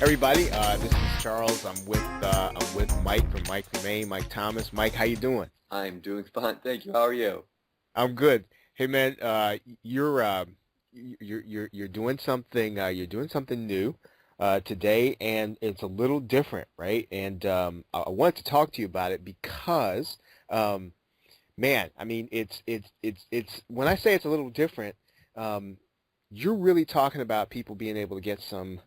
everybody. This is Charles. I'm with Mike from Mike Remain, Mike Thomas. Mike, how you doing? I'm doing fine, thank you. How are you? I'm good. Hey man, you're doing something new today, and it's a little different, right? And I wanted to talk to you about it because um, man, I mean, it's when I say it's a little different, um, you're really talking about people being able to get some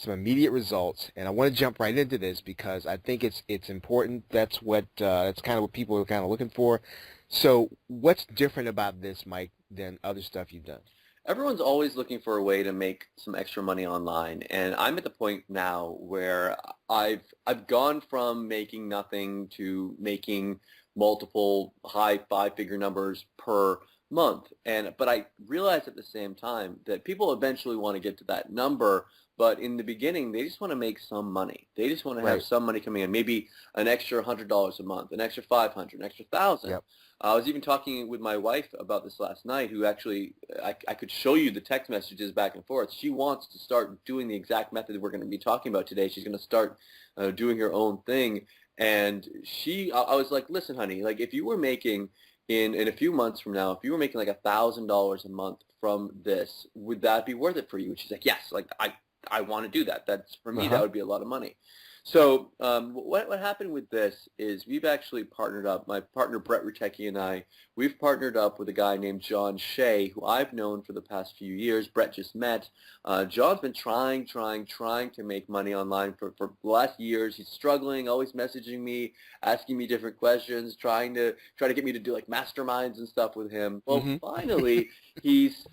immediate results, and I want to jump right into this because I think it's important. That's kind of what people are kind of looking for. So, what's different about this, Mike, than other stuff you've done? Everyone's always looking for a way to make some extra money online, and I'm at the point now where I've gone from making nothing to making multiple high five-figure numbers per month. But I realize at the same time that people eventually want to get to that number, but in the beginning they just want to make some money. They just want to have Right. some money coming in, maybe an extra $100 a month, an extra 500, an extra 1,000. Yep. I was even talking with my wife about this last night, who actually, I could show you the text messages back and forth. She wants to start doing the exact method we're going to be talking about today. She's going to start doing her own thing. And I was like, listen, honey, like if you were making in a few months from now, if you were making like $1,000 a month from this, would that be worth it for you? And she's like, yes, like I want to do that. That's for me, that Uh-huh. would be a lot of money. So what happened with this is we've actually partnered up. My partner Brett Rutecki and I, we've partnered up with a guy named John Shea, who I've known for the past few years. Brett just met. John's been trying to make money online for the last years. He's struggling, always messaging me, asking me different questions, try to get me to do like masterminds and stuff with him. Well, Mm-hmm. finally, he's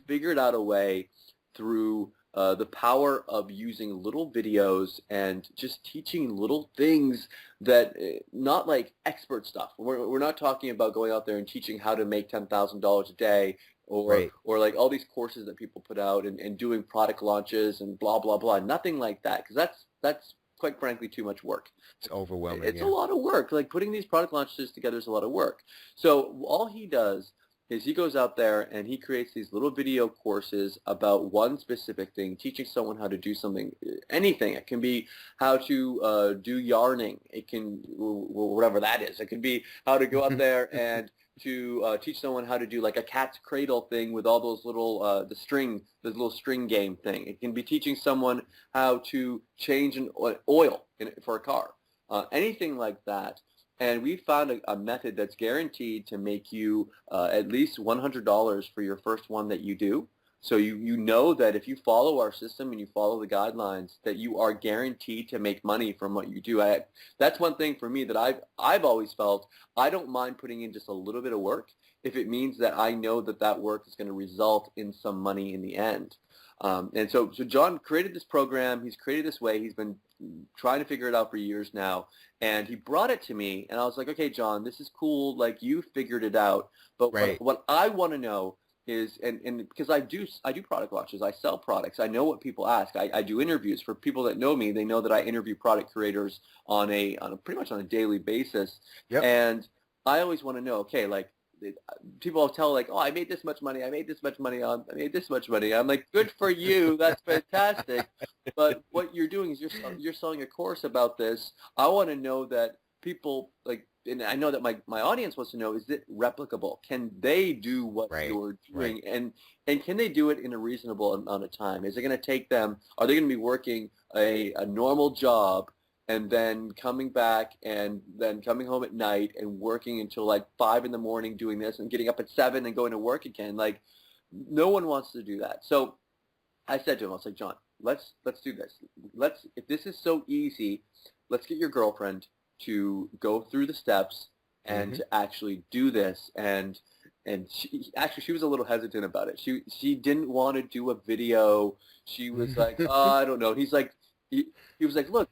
figured out a way through the power of using little videos and just teaching little things that not like expert stuff. We're not talking about going out there and teaching how to make $10,000 a day Right. or like all these courses that people put out and doing product launches and blah, blah, blah. Nothing like that, because that's quite frankly too much work. It's overwhelming. It's a Yeah. lot of work. Like putting these product launches together is a lot of work. So all he does is he goes out there and he creates these little video courses about one specific thing, teaching someone how to do something, anything. It can be how to do yarning. It can, whatever that is. It can be how to go out there and to teach someone how to do like a cat's cradle thing with all those little, the little string game thing. It can be teaching someone how to change an oil for a car. Anything like that. And we found a method that's guaranteed to make you at least $100 for your first one that you do. So you know that if you follow our system and you follow the guidelines, that you are guaranteed to make money from what you do. That's one thing for me that I've always felt. I don't mind putting in just a little bit of work if it means that I know that that work is going to result in some money in the end. And so John created this program. He's created this way. He's been trying to figure it out for years now. And he brought it to me, and I was like, okay, John, this is cool. Like you figured it out. But what, Right. what I want to know is, and because I do product launches. I sell products. I know what people ask. I do interviews. For people that know me, they know that I interview product creators on a pretty much on a daily basis. Yep. And I always want to know, okay, like people tell like, oh, I made this much money. I made this much money I made this much money. I'm like, good for you. That's fantastic. But what you're doing is you're selling a course about this. I want to know that people like, and I know that my audience wants to know, is it replicable? Can they do what Right. you're Right. doing? And can they do it in a reasonable amount of time? Is it going to take them, are they going to be working a normal job and then coming back and then coming home at night and working until like 5 in the morning doing this and getting up at 7 and going to work again? Like no one wants to do that. So I said to him, I was like, John, let's do this. If this is so easy, let's get your girlfriend to go through the steps and Mm-hmm. to actually do this. And she was a little hesitant about it. She didn't want to do a video. She was like, oh, I don't know. And he was like, look,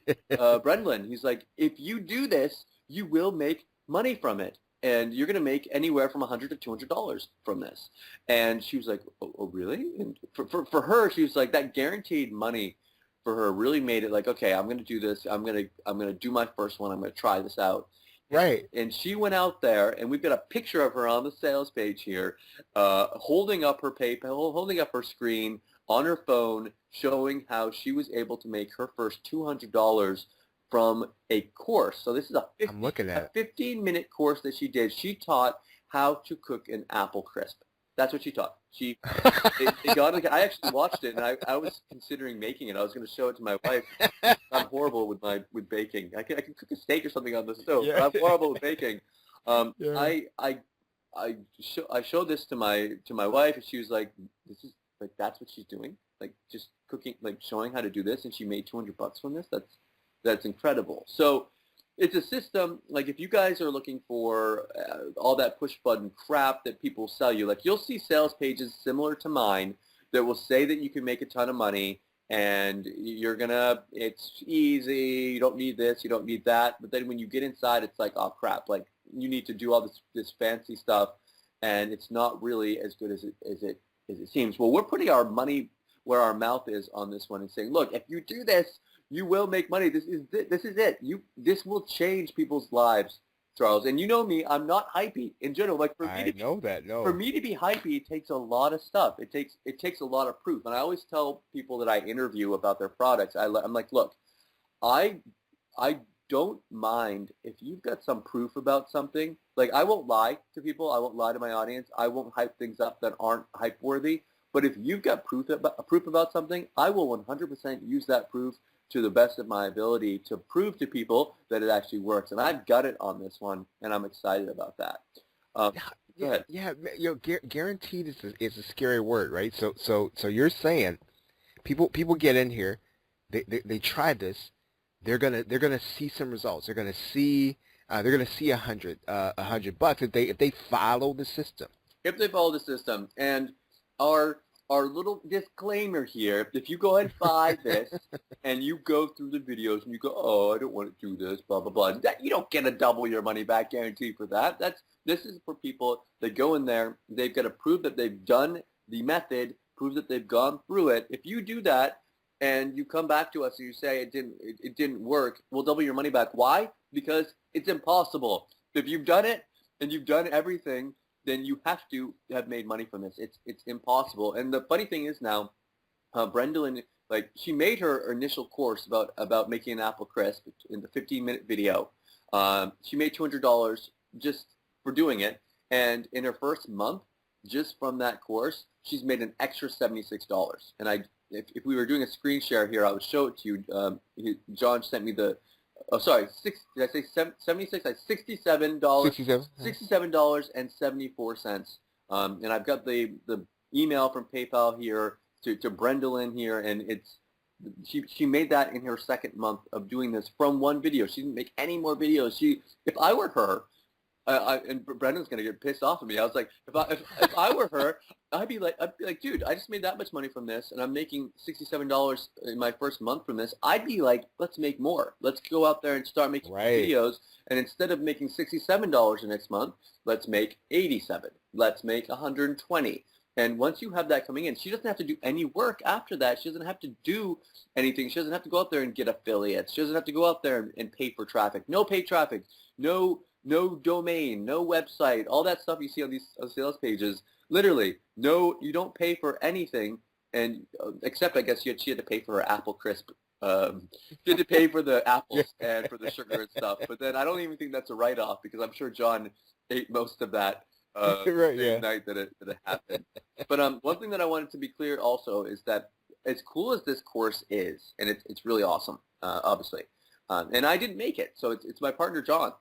Brendan, he's like, if you do this, you will make money from it. And you're going to make anywhere from $100 to $200 from this. And she was like, oh really? And for her, she was like, that guaranteed money for her really made it like, okay, I'm going to do this. I'm going to do my first one. I'm going to try this out. Right. And she went out there, and we've got a picture of her on the sales page here, holding up her PayPal, holding up her screen on her phone, showing how she was able to make her first $200 from a course. So this is I'm looking a at it. 15-minute course that she did. She taught how to cook an apple crisp. That's what she taught. It got like, I actually watched it, and I was considering making it. I was going to show it to my wife. I'm horrible with baking. I can cook a steak or something on the stove, but Yeah. I'm horrible with baking. Yeah. I showed this to my wife, and she was like, "This is like that's what she's doing, like just cooking, like showing how to do this," and she made $200 from this. That's incredible. So it's a system. Like if you guys are looking for all that push button crap that people sell you, like you'll see sales pages similar to mine that will say that you can make a ton of money and it's easy, you don't need this, you don't need that. But then when you get inside, it's like, oh crap, like you need to do all this fancy stuff, and it's not really as good as it seems. Well, we're putting our money where our mouth is on this one and saying, look, if you do this, you will make money. This is it. This will change people's lives, Charles. And you know me, I'm not hypey in general. Like I know that. for No. me to be hypey, it takes a lot of stuff. It takes a lot of proof. And I always tell people that I interview about their products, I'm like, look, I I don't mind if you've got some proof about something. Like I won't lie to people. I won't lie to my audience. I won't hype things up that aren't hype worthy. But if you've got proof about something, I will 100% use that proof to the best of my ability to prove to people that it actually works. And I've got it on this one, and I'm excited about that. Um, Yeah, Go yeah, ahead. yeah. Guaranteed is a scary word, right? So you're saying people get in here, they try this, they're gonna see some results. They're gonna see $100 if they follow the system. If they follow the system. And our our little disclaimer here, if you go ahead and buy this and you go through the videos and you go, oh, I don't want to do this, blah, blah, blah, that, you don't get a double your money back guarantee for that. This is for people that go in there, they've got to prove that they've done the method, prove that they've gone through it. If you do that and you come back to us and you say it didn't work, we'll double your money back. Why? Because it's impossible. If you've done it and you've done everything, then you have to have made money from this. It's impossible. And the funny thing is now, Brendolyn, like she made her initial course about making an apple crisp in the 15-minute video. She made $200 just for doing it, and in her first month, just from that course, she's made an extra $76. And if we were doing a screen share here, I would show it to you. John sent me the. Oh, sorry. Did I say 76? I $67. 67. $67.74. And I've got the email from PayPal here to Brendolyn here, and she made that in her second month of doing this from one video. She didn't make any more videos. If I were her, and Brendan's gonna get pissed off at me. I was like, if I were her, I'd be like, dude, I just made that much money from this, and I'm making $67 in my first month from this. I'd be like, let's make more. Let's go out there and start making Right. videos, and instead of making $67 the next month, let's make 87. Let's make 120. And once you have that coming in, she doesn't have to do any work after that. She doesn't have to do anything. She doesn't have to go out there and get affiliates. She doesn't have to go out there and pay for traffic. No paid traffic. No domain, no website, all that stuff you see on these sales pages. Literally, no, you don't pay for anything, and except I guess she had to pay for her apple crisp. She had to pay for the apples and for the sugar and stuff. But then I don't even think that's a write-off because I'm sure John ate most of that Right. same Yeah. night that it happened. But one thing that I wanted to be clear also is that as cool as this course is, and it's really awesome, obviously, and I didn't make it, so it's my partner John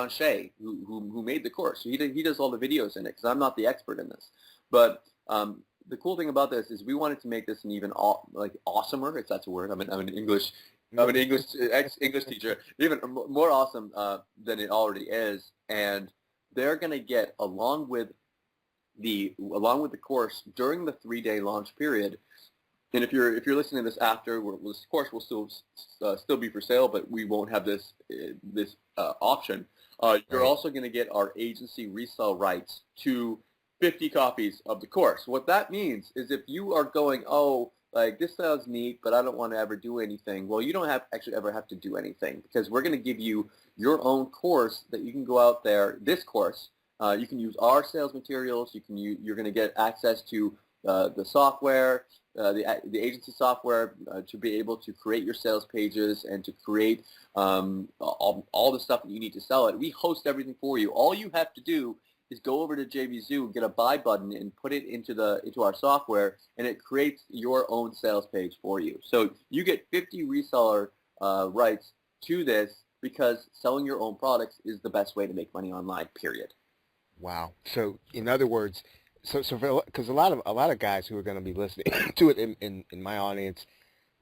Shea, who made the course. He does all the videos in it because I'm not the expert in this. But the cool thing about this is we wanted to make this an even awesomer, if that's a word. I'm an English ex-English teacher, even more awesome than it already is. And they're going to get along with the course during the 3-day launch period. And if you're listening to this after, this course will still be for sale, but we won't have this option. You're Right. also going to get our agency resale rights to 50 copies of the course. What that means is if you are going, oh, like this sounds neat, but I don't want to ever do anything. Well, you don't ever have to do anything because we're going to give you your own course that you can go out there. This course, you can use our sales materials. You're going to get access to the software. the agency software to be able to create your sales pages and to create all the stuff that you need to sell it. We host everything for you. All you have to do is go over to JVZoo, get a buy button, and put it into our software, and it creates your own sales page for you. So you get 50 reseller rights to this because selling your own products is the best way to make money online, period. Wow. So in other words, because a lot of guys who are going to be listening to it in my audience,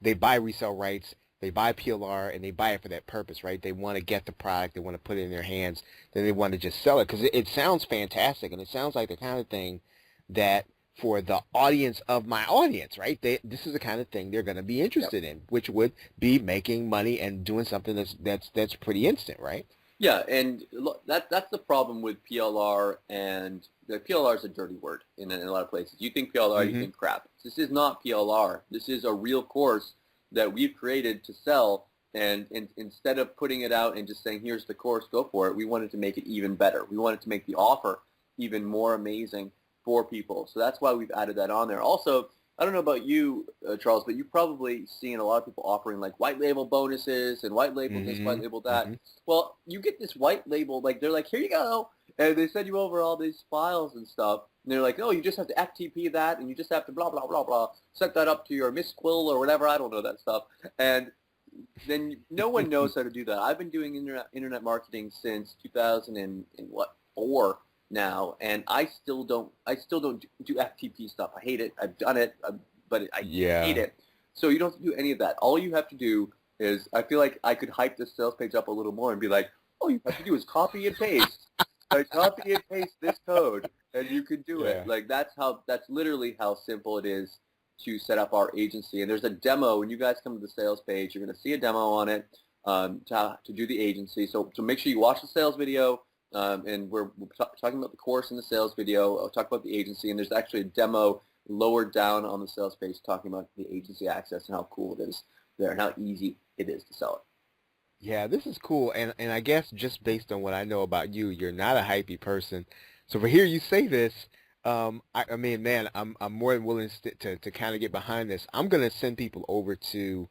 they buy resale rights, they buy PLR, and they buy it for that purpose, right? They want to get the product, they want to put it in their hands, then they want to just sell it because it sounds fantastic, and it sounds like the kind of thing that for the audience of my audience, right? This is the kind of thing they're going to be Yep. interested in, which would be making money and doing something that's pretty instant, right? Yeah, and look, that's the problem with PLR, and the PLR is a dirty word in a lot of places. You think PLR, you Mm-hmm. think crap. This is not PLR. This is a real course that we've created to sell, and instead of putting it out and just saying, here's the course, go for it, we wanted to make it even better. We wanted to make the offer even more amazing for people. So that's why we've added that on there. Also, I don't know about you, Charles, but you've probably seen a lot of people offering like white label bonuses and white label this, white Mm-hmm. label that. Mm-hmm. Well, you get this white label, like they're like, here you go, and they send you over all these files and stuff. And they're like, oh, you just have to FTP that, and you just have to blah blah blah blah, set that up to your Miss Quill or whatever. I don't know that stuff. And then no one knows how to do that. I've been doing internet marketing since 2000 and what 4 now, and I still don't do FTP stuff. I hate it. I've done it, but I hate Yeah. it. So you don't have to do any of that. All you have to do is, I feel like I could hype this sales page up a little more and be like, all you have to do is copy and paste. Copy and paste this code, and you can do it. Yeah. Like that's literally how simple it is to set up our agency. And there's a demo when you guys come to the sales page. You're going to see a demo on it to do the agency. So make sure you watch the sales video. And we're talking about the course in the sales video. I'll talk about the agency, and there's actually a demo lower down on the sales page talking about the agency access and how cool it is there and how easy it is to sell it. Yeah, this is cool, and I guess just based on what I know about you, you're not a hypey person. So for hear you say this, I mean, man, I'm more than willing to kind of get behind this. I'm gonna send people over to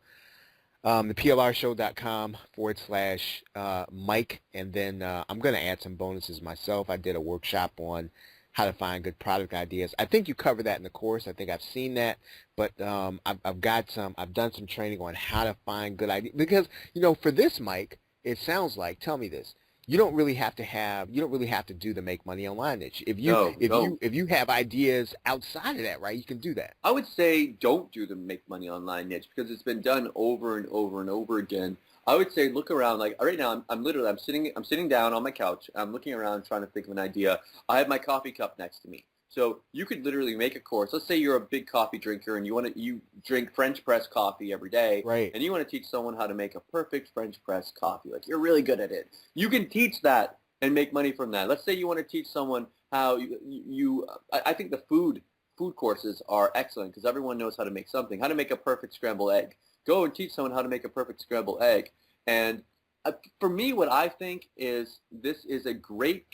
the plrshow.com /Mike, and then I'm gonna add some bonuses myself. I did a workshop on how to find good product ideas. I think you cover that in the course. I think I've seen that, but I've done some training on how to find good ideas because for this, Mike, it sounds like, tell me this, you don't really have to do the make money online niche. If you No, if no. you if you have ideas outside of that, right, you can do that. I would say don't do the make money online niche because it's been done over and over and over again. I would say look around. Like right now, I'm literally I'm sitting down on my couch. I'm looking around trying to think of an idea. I have my coffee cup next to me. So you could literally make a course. Let's say you're a big coffee drinker and you drink French press coffee every day, Right. and you want to teach someone how to make a perfect French press coffee. Like you're really good at it. You can teach that and make money from that. Let's say you want to teach someone how I think the food courses are excellent because everyone knows how to make something. How to make a perfect scrambled egg. Go and teach someone how to make a perfect scrambled egg. And for me, what I think is this is a great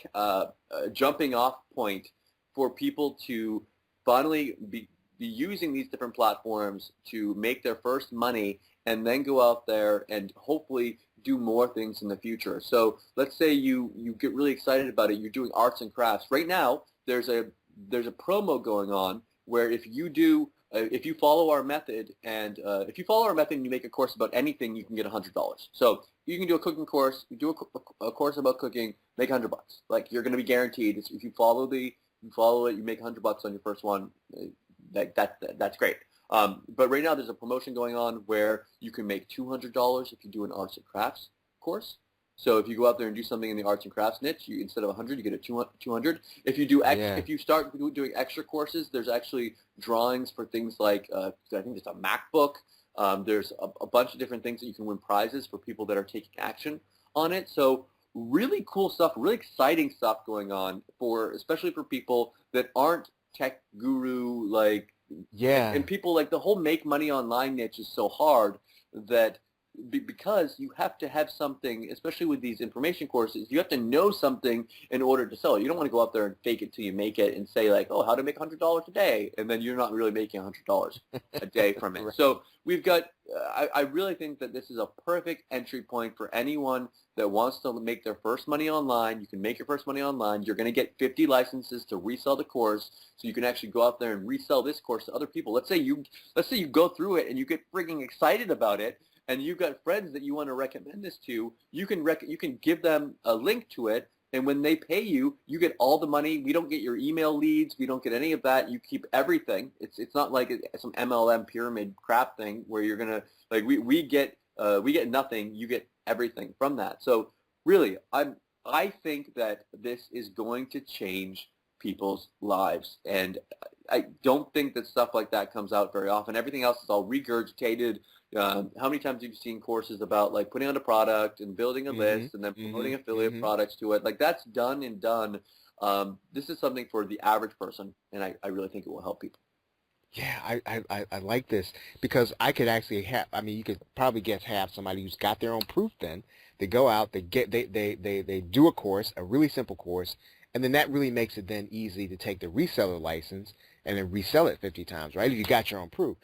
jumping off point for people to finally be using these different platforms to make their first money and then go out there and hopefully do more things in the future. So let's say you get really excited about it. You're doing arts and crafts. Right now, there's a promo going on where if you follow our method and you make a course about anything, you can get $100. So you can do a cooking course, you do a course about cooking, make $100. Like you're going to be guaranteed. If you follow it, you make $100 on your first one. That's great. But right now there's a promotion going on where you can make $200 if you do an arts and crafts course. So if you go out there and do something in the arts and crafts niche, instead of 100, you get a 200. Yeah. If you start doing extra courses, there's actually drawings for things like I think it's a MacBook. There's a bunch of different things that you can win prizes for people that are taking action on it. So really cool stuff, really exciting stuff going on especially for people that aren't tech guru like, Yeah. and people like the whole make money online niche is so hard that because you have to have something, especially with these information courses, you have to know something in order to sell it. You don't want to go out there and fake it till you make it and say like, oh, how to make $100 a day, and then you're not really making $100 a day from it. Right. So we've got, I really think that this is a perfect entry point for anyone that wants to make their first money online. You can make your first money online. You're going to get 50 licenses to resell the course, so you can actually go out there and resell this course to other people. Let's say you go through it and you get freaking excited about it, and you've got friends that you want to recommend this to. You can give them a link to it, and when they pay you, you get all the money. We don't get your email leads. We don't get any of that. You keep everything. It's not like some MLM pyramid crap thing where you're gonna like we get nothing. You get everything from that. So really, I think that this is going to change people's lives, and I don't think that stuff like that comes out very often. Everything else is all regurgitated. How many times have you seen courses about like putting out a product and building a list and then promoting affiliate products to it? Like that's done and done. This is something for the average person, and I really think it will help people. Yeah, I like this because I could actually have, I mean, you could probably have somebody who's got their own proof then. They go out, they do a course, a really simple course, and then that really makes it then easy to take the reseller license and then resell it 50 times, right? If you got your own proof.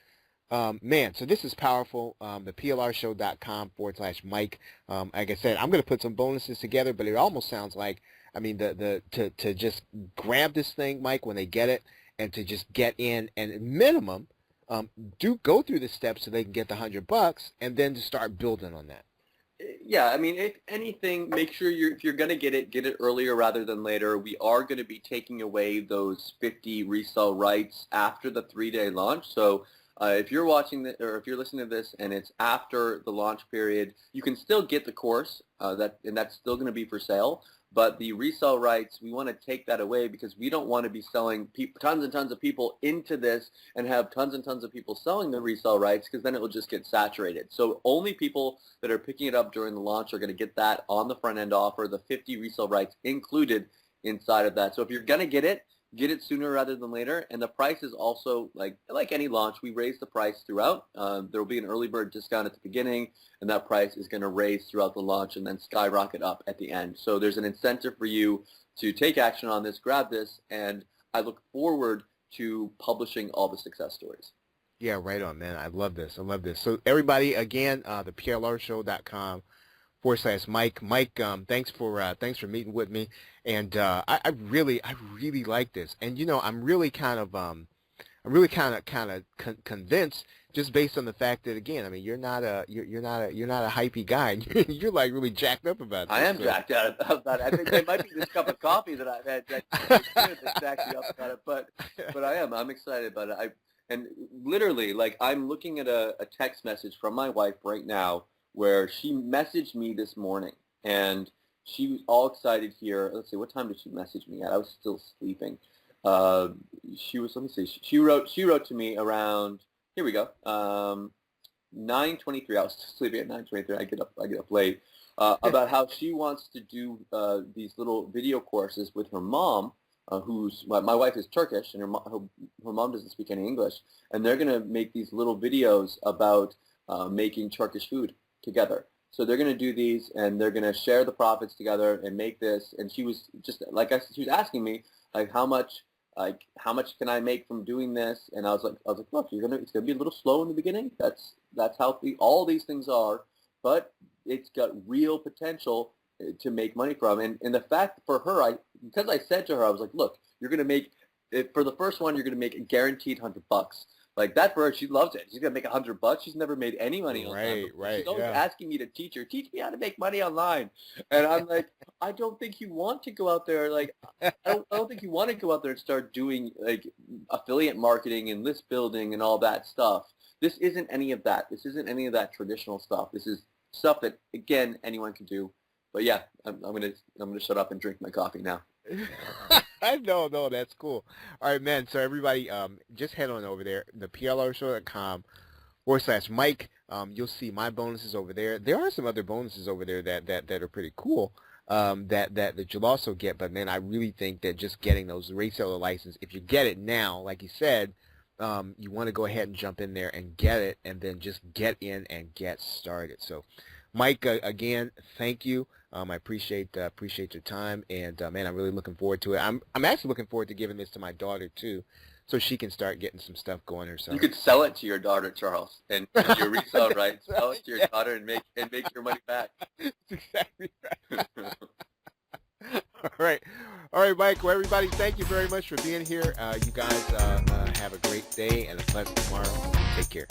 Man, so this is powerful. The plrshow.com/Mike. Like I said, I'm going to put some bonuses together, but it almost sounds like, I mean, to just grab this thing, Mike, when they get it, and to just get in and at minimum, do go through the steps so they can get the $100 and then to start building on that. Yeah, I mean, if anything, make sure if you're going to get it earlier rather than later. We are going to be taking away those 50 resale rights after the 3-day launch. So if you're watching this, or if you're listening to this and it's after the launch period, you can still get the course, and that's still going to be for sale. But the resale rights, we want to take that away because we don't want to be selling tons and tons of people into this and have tons and tons of people selling the resale rights, because then it will just get saturated. So only people that are picking it up during the launch are going to get that on the front end offer, the 50 resale rights included inside of that. So if you're going to get it sooner rather than later. And the price is also, like any launch, we raise the price throughout. There will be an early bird discount at the beginning, and that price is going to raise throughout the launch and then skyrocket up at the end. So there's an incentive for you to take action on this, grab this, and I look forward to publishing all the success stories. Yeah, right on, man. I love this. I love this. So everybody, again, the plrshow.com/Mike. Mike, thanks for meeting with me, and I really like this. And you know, I'm really kind of convinced just based on the fact that, again, I mean, you're not a hypey guy. You're like really jacked up about this. I am jacked up about it. I think there might be this cup of coffee that that's actually up about it, but I'm excited about it. And literally, like, I'm looking at a text message from my wife right now where she messaged me this morning, and she was all excited here. Let's see, what time did she message me at? I was still sleeping. She was, let me see, she wrote to me around, here we go, 9:23. I was sleeping at 9:23. I get up late. About how she wants to do these little video courses with her mom, my wife is Turkish, and her mom doesn't speak any English, and they're going to make these little videos about making Turkish food together. So they're going to do these, and they're going to share the profits together and make this. And she was just she was asking me like how much can I make from doing this? And I was like, look, it's gonna be a little slow in the beginning. That's how all these things are, but it's got real potential to make money from. And the fact for her, because I said to her, I was like, look, you're gonna make for the first one, you're gonna make a guaranteed $100. Like that for her, she loves it. She's gonna make $100. She's never made any money online. Right. She's always asking me to teach me how to make money online. And I'm like, I don't think you want to go out there. Like, I don't think you want to go out there and start doing like affiliate marketing and list building and all that stuff. This isn't any of that. This isn't any of that traditional stuff. This is stuff that, again, anyone can do. But yeah, I'm gonna shut up and drink my coffee now. No, that's cool. All right, man. So everybody, just head on over there, the plrshow.com/Mike. You'll see my bonuses over there. There are some other bonuses over there that are pretty cool. That you'll also get. But man, I really think that just getting those reseller license, if you get it now, like you said, you want to go ahead and jump in there and get it, and then just get in and get started. So, Mike, again, thank you. I appreciate your time, and man, I'm really looking forward to it. I'm actually looking forward to giving this to my daughter too, so she can start getting some stuff going herself. You could sell it to your daughter, Charles, and your resale rights. Sell it to your daughter and make your money back. That's exactly right. All right, Mike. Well, everybody, thank you very much for being here. You guys have a great day and a pleasant tomorrow. Take care.